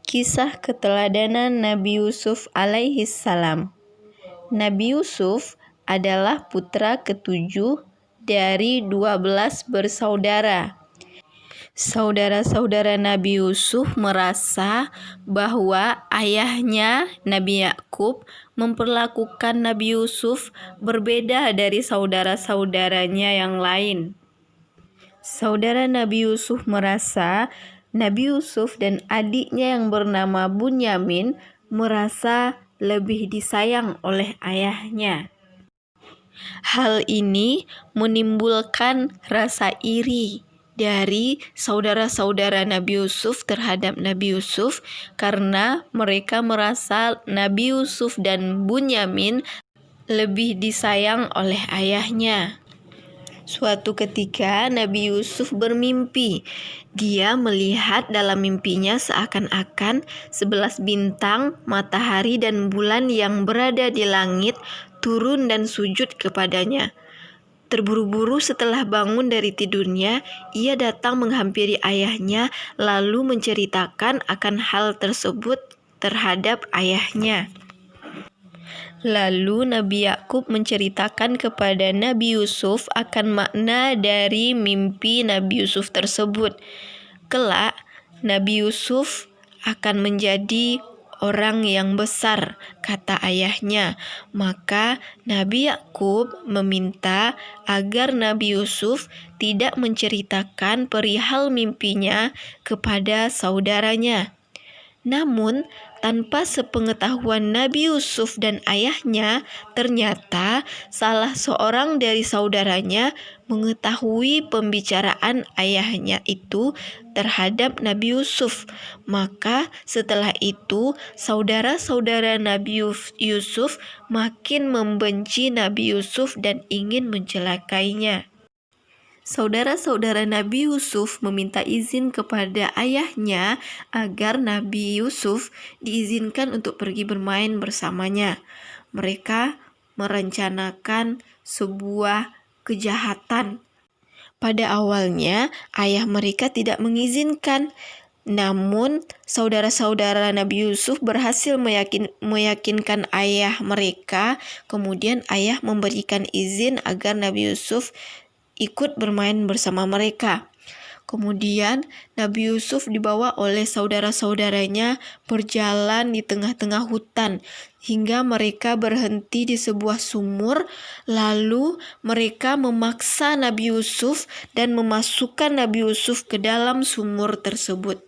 Kisah keteladanan Nabi Yusuf alaihi salam. Nabi Yusuf adalah putra ketujuh dari 12 bersaudara. Saudara-saudara Nabi Yusuf merasa bahwa ayahnya Nabi Yakub memperlakukan Nabi Yusuf berbeda dari saudara-saudaranya yang lain. Saudara Nabi Yusuf merasa Nabi Yusuf dan adiknya yang bernama Bunyamin merasa lebih disayang oleh ayahnya. Hal ini menimbulkan rasa iri dari saudara-saudara Nabi Yusuf terhadap Nabi Yusuf karena mereka merasa Nabi Yusuf dan Bunyamin lebih disayang oleh ayahnya. Suatu ketika Nabi Yusuf bermimpi. Dia melihat dalam mimpinya seakan-akan 11 bintang, matahari dan bulan yang berada di langit turun dan sujud kepadanya. Terburu-buru setelah bangun dari tidurnya, ia datang menghampiri ayahnya lalu menceritakan akan hal tersebut terhadap ayahnya. Lalu Nabi Yakub menceritakan kepada Nabi Yusuf akan makna dari mimpi Nabi Yusuf tersebut. Kelak, Nabi Yusuf akan menjadi orang yang besar, kata ayahnya. Maka Nabi Yakub meminta agar Nabi Yusuf tidak menceritakan perihal mimpinya kepada saudaranya. Namun, tanpa sepengetahuan Nabi Yusuf dan ayahnya, ternyata salah seorang dari saudaranya mengetahui pembicaraan ayahnya itu terhadap Nabi Yusuf. Maka setelah itu, saudara-saudara Nabi Yusuf makin membenci Nabi Yusuf dan ingin mencelakainya. Saudara-saudara Nabi Yusuf meminta izin kepada ayahnya agar Nabi Yusuf diizinkan untuk pergi bermain bersamanya. Mereka merencanakan sebuah kejahatan. Pada awalnya, ayah mereka tidak mengizinkan. Namun, saudara-saudara Nabi Yusuf berhasil meyakinkan ayah mereka. Kemudian ayah memberikan izin agar Nabi Yusuf ikut bermain bersama mereka. Kemudian Nabi Yusuf dibawa oleh saudara-saudaranya berjalan di tengah-tengah hutan hingga mereka berhenti di sebuah sumur. Lalu mereka memaksa Nabi Yusuf dan memasukkan Nabi Yusuf ke dalam sumur tersebut.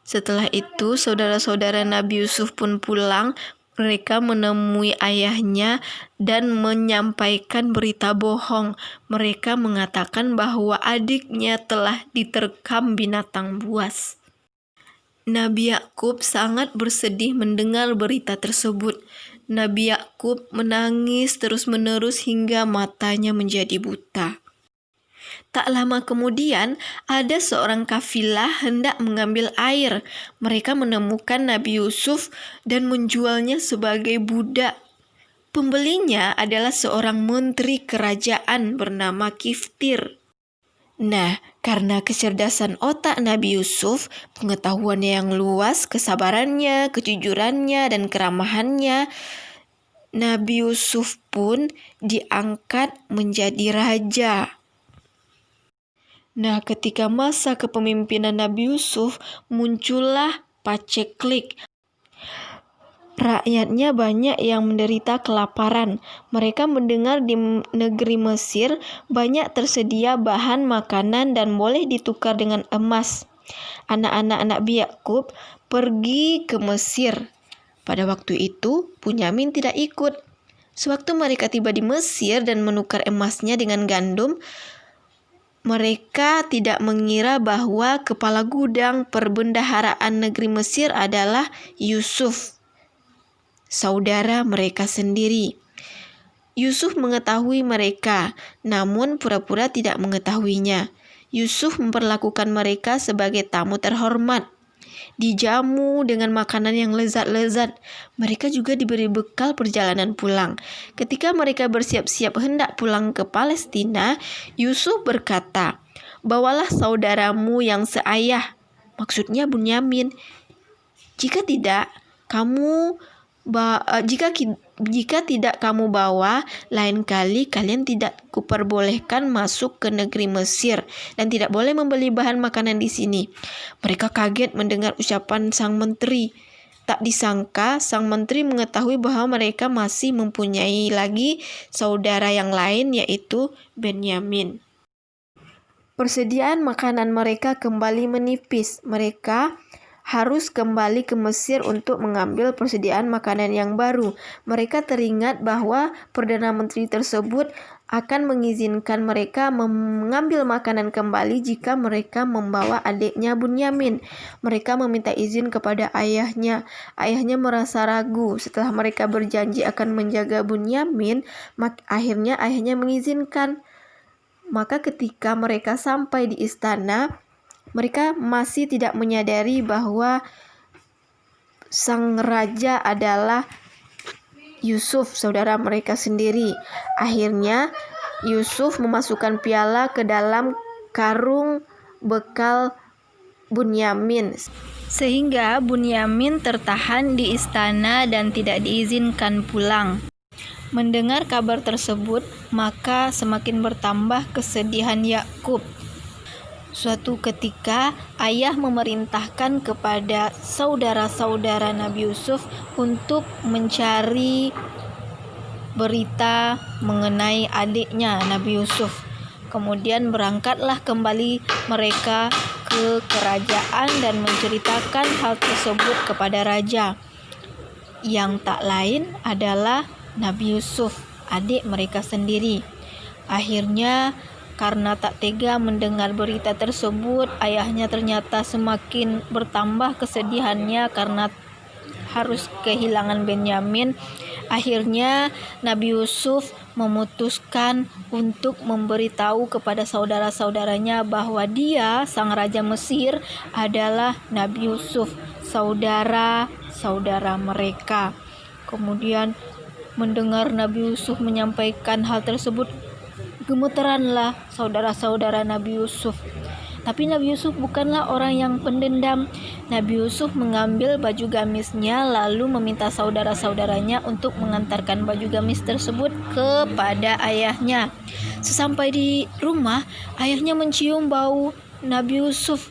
Setelah itu saudara-saudara Nabi Yusuf pun pulang. Mereka menemui ayahnya dan menyampaikan berita bohong. Mereka mengatakan bahwa adiknya telah diterkam binatang buas. Nabi Yakub sangat bersedih mendengar berita tersebut. Nabi Yakub menangis terus-menerus hingga matanya menjadi buta. Tak lama kemudian, ada seorang kafilah hendak mengambil air. Mereka menemukan Nabi Yusuf dan menjualnya sebagai budak. Pembelinya adalah seorang menteri kerajaan bernama Kiftir. Nah, karena kecerdasan otak Nabi Yusuf, pengetahuannya yang luas, kesabarannya, kejujurannya, dan keramahannya, Nabi Yusuf pun diangkat menjadi raja. Nah, ketika masa kepemimpinan Nabi Yusuf, muncullah paceklik. Rakyatnya banyak yang menderita kelaparan. Mereka mendengar di negeri Mesir banyak tersedia bahan makanan dan boleh ditukar dengan emas. Anak-anak Nabi Yakub pergi ke Mesir. Pada waktu itu, Bunyamin tidak ikut. Sewaktu mereka tiba di Mesir dan menukar emasnya dengan gandum, mereka tidak mengira bahwa kepala gudang perbendaharaan negeri Mesir adalah Yusuf, saudara mereka sendiri. Yusuf mengetahui mereka, namun pura-pura tidak mengetahuinya. Yusuf memperlakukan mereka sebagai tamu terhormat. Dijamu dengan makanan yang lezat-lezat. Mereka juga diberi bekal perjalanan pulang. Ketika mereka bersiap-siap hendak pulang ke Palestina, Yusuf berkata, "Bawalah saudaramu yang seayah," maksudnya Bunyamin, Jika tidak kamu jika tidak kamu bawa, lain kali kalian tidak kuperbolehkan masuk ke negeri Mesir dan tidak boleh membeli bahan makanan di sini." Mereka kaget mendengar ucapan sang menteri. Tak disangka sang menteri mengetahui bahwa mereka masih mempunyai lagi saudara yang lain, yaitu Benyamin. Persediaan makanan mereka kembali menipis. Mereka harus kembali ke Mesir untuk mengambil persediaan makanan yang baru. Mereka teringat bahwa Perdana Menteri tersebut akan mengizinkan mereka mengambil makanan kembali jika mereka membawa adiknya Bunyamin. Mereka meminta izin kepada ayahnya. Ayahnya merasa ragu. Setelah mereka berjanji akan menjaga Bunyamin, akhirnya ayahnya mengizinkan. Maka ketika mereka sampai di istana, mereka masih tidak menyadari bahwa sang raja adalah Yusuf, saudara mereka sendiri. Akhirnya Yusuf memasukkan piala ke dalam karung bekal Bunyamin, sehingga Bunyamin tertahan di istana dan tidak diizinkan pulang. Mendengar kabar tersebut, maka semakin bertambah kesedihan Yakub. Suatu ketika, ayah memerintahkan kepada saudara-saudara Nabi Yusuf untuk mencari berita mengenai adiknya Nabi Yusuf. Kemudian berangkatlah kembali mereka ke kerajaan dan menceritakan hal tersebut kepada raja, yang tak lain adalah Nabi Yusuf, adik mereka sendiri. Akhirnya, karena tak tega mendengar berita tersebut, ayahnya ternyata semakin bertambah kesedihannya karena harus kehilangan Benyamin. Akhirnya Nabi Yusuf memutuskan untuk memberitahu kepada saudara-saudaranya bahwa dia, sang raja Mesir, adalah Nabi Yusuf, saudara-saudara mereka. Kemudian mendengar Nabi Yusuf menyampaikan hal tersebut, gemeteranlah saudara-saudara Nabi Yusuf. Tapi Nabi Yusuf bukanlah orang yang pendendam. Nabi Yusuf mengambil baju gamisnya lalu meminta saudara-saudaranya untuk mengantarkan baju gamis tersebut kepada ayahnya. Sesampai di rumah, ayahnya mencium bau Nabi Yusuf.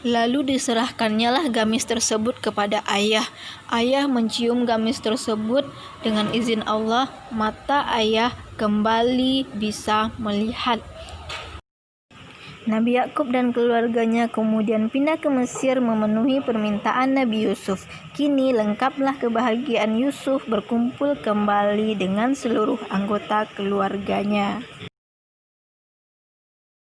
Lalu diserahkannya lah gamis tersebut kepada ayah. Ayah mencium gamis tersebut. Dengan izin Allah, mata ayah kembali bisa melihat. Nabi Yakub dan keluarganya kemudian pindah ke Mesir memenuhi permintaan Nabi Yusuf. Kini lengkaplah kebahagiaan Yusuf berkumpul kembali dengan seluruh anggota keluarganya.